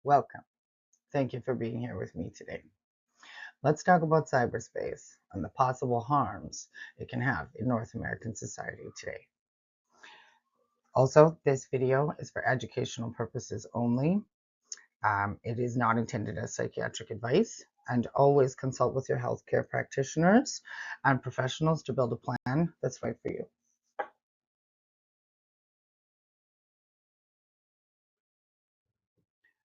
Welcome. Thank you for being here with me today. Let's talk about cyberspace and the possible harms it can have in North American society today. Also, this video is for educational purposes only. It is not intended as psychiatric advice, and always consult with your healthcare practitioners and professionals to build a plan that's right for you.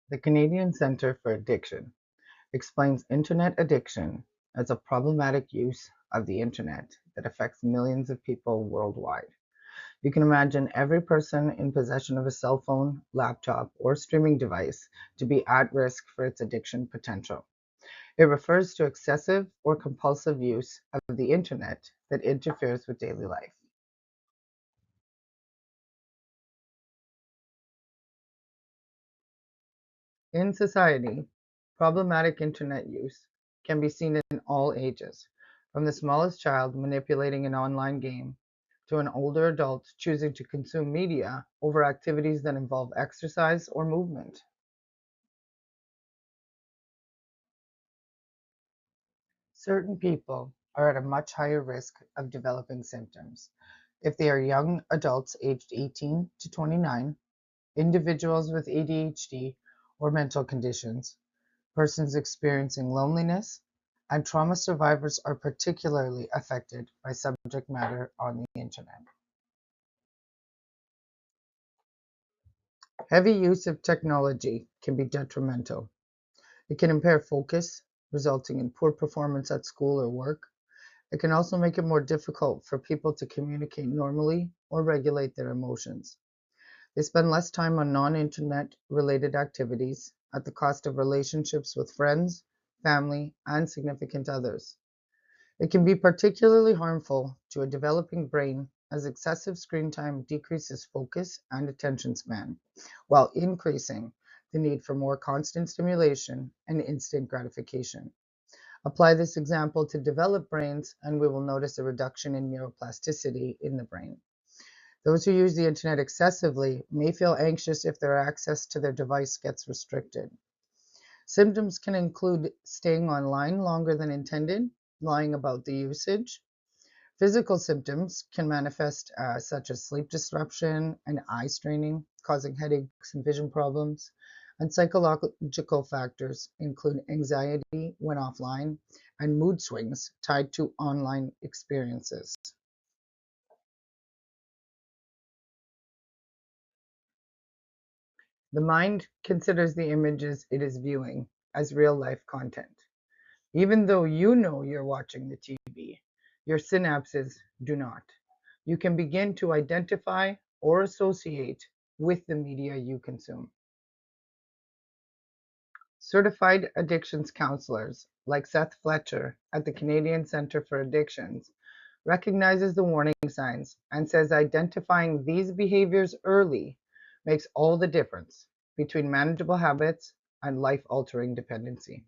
The Canadian Centre for Addiction explains internet addiction as a problematic use of the internet that affects millions of people worldwide. You can imagine every person in possession of a cell phone, laptop, or streaming device to be at risk for its addiction potential. It refers to excessive or compulsive use of the internet that interferes with daily life. In society, problematic internet use can be seen in all ages, from the smallest child manipulating an online game to an older adult choosing to consume media over activities that involve exercise or movement. Certain people are at a much higher risk of developing symptoms. If they are young adults aged 18 to 29, individuals with ADHD or mental conditions, persons experiencing loneliness, and trauma survivors are particularly affected by subject matter on the internet. Heavy use of technology can be detrimental. It can impair focus, resulting in poor performance at school or work. It can also make it more difficult for people to communicate normally or regulate their emotions. They spend less time on non-internet related activities at the cost of relationships with friends, family, and significant others. It can be particularly harmful to a developing brain as excessive screen time decreases focus and attention span, while increasing the need for more constant stimulation and instant gratification. Apply this example to developed brains, and we will notice a reduction in neuroplasticity in the brain. Those who use the internet excessively may feel anxious if their access to their device gets restricted. Symptoms can include staying online longer than intended, lying about the usage. Physical symptoms can manifest such as sleep disruption and eye straining, causing headaches and vision problems. And psychological factors include anxiety when offline and mood swings tied to online experiences. The mind considers the images it is viewing as real life content. Even though you know you're watching the TV, your synapses do not. You can begin to identify or associate with the media you consume. Certified addictions counselors, like Seth Fletcher at the Canadian Centre for Addictions, recognizes the warning signs and says identifying these behaviors early makes all the difference between manageable habits and life-altering dependency.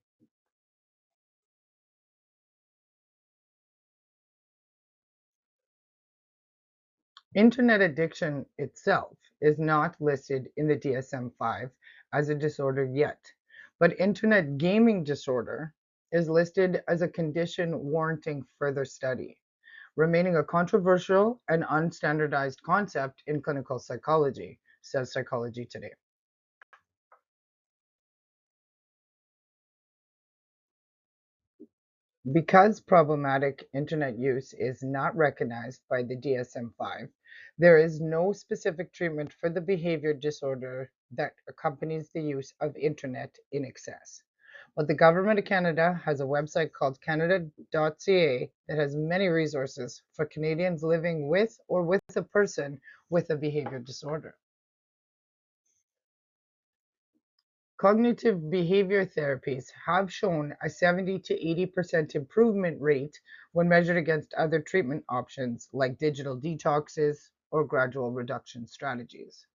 Internet addiction itself is not listed in the DSM-5 as a disorder yet, but internet gaming disorder is listed as a condition warranting further study, remaining a controversial and unstandardized concept in clinical psychology, says Psychology Today. Because problematic internet use is not recognized by the DSM-5, there is no specific treatment for the behavior disorder that accompanies the use of internet in excess. But the Government of Canada has a website called canada.ca that has many resources for Canadians living with a person with a behavior disorder. Cognitive behavior therapies have shown a 70 to 80% improvement rate when measured against other treatment options like digital detoxes or gradual reduction strategies.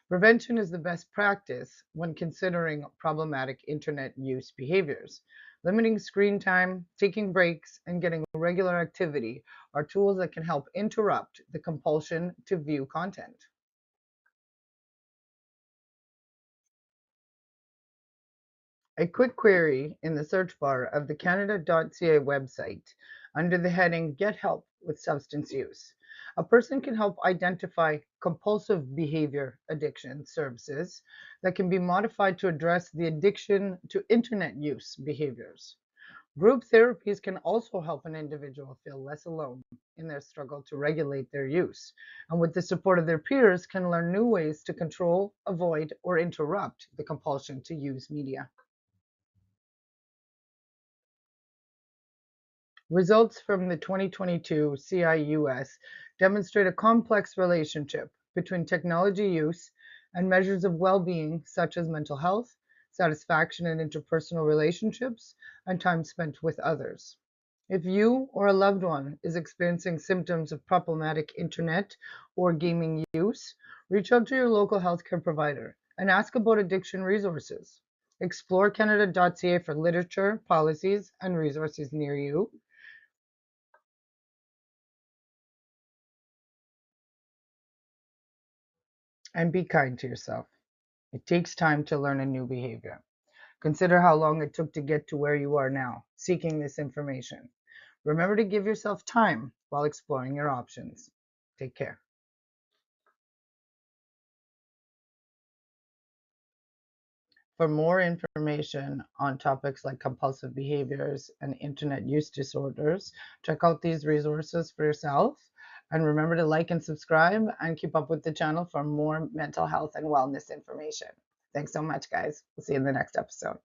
Prevention is the best practice when considering problematic internet use behaviors. Limiting screen time, taking breaks, and getting regular activity are tools that can help interrupt the compulsion to view content. A quick query in the search bar of the Canada.ca website under the heading Get Help with Substance Use. A person can help identify compulsive behavior addiction services that can be modified to address the addiction to internet use behaviors. Group therapies can also help an individual feel less alone in their struggle to regulate their use, and with the support of their peers, can learn new ways to control, avoid, or interrupt the compulsion to use media. Results from the 2022 CIUS demonstrate a complex relationship between technology use and measures of well being, such as mental health, satisfaction in interpersonal relationships, and time spent with others. If you or a loved one is experiencing symptoms of problematic internet or gaming use, reach out to your local healthcare provider and ask about addiction resources. Explore Canada.ca for literature, policies, and resources near you. And be kind to yourself. It takes time to learn a new behavior. Consider how long it took to get to where you are now, seeking this information. Remember to give yourself time while exploring your options. Take care. For more information on topics like compulsive behaviors and internet use disorders, check out these resources for yourself. And remember to like and subscribe and keep up with the channel for more mental health and wellness information. Thanks so much, guys. We'll see you in the next episode.